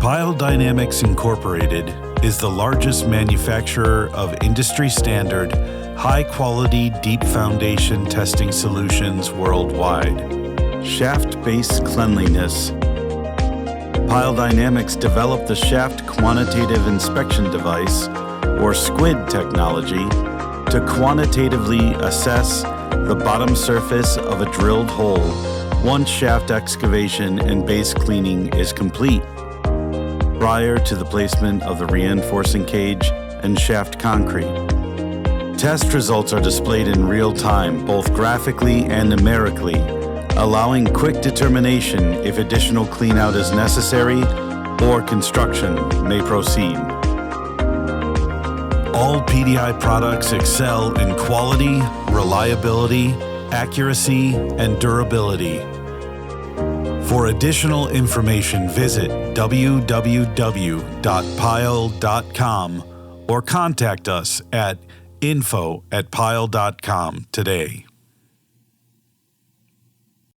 Pile Dynamics Incorporated is the largest manufacturer of industry-standard, high-quality deep foundation testing solutions worldwide. Shaft-based cleanliness. Pile Dynamics developed the shaft quantitative inspection device, or SQUID technology, to quantitatively assess the bottom surface of a drilled hole once shaft excavation and base cleaning is complete, prior to the placement of the reinforcing cage and shaft concrete. Test results are displayed in real time, both graphically and numerically, allowing quick determination if additional cleanout is necessary or construction may proceed. All PDI products excel in quality, reliability, accuracy, and durability. For additional information, visit www.pile.com or contact us at info@pile.com today.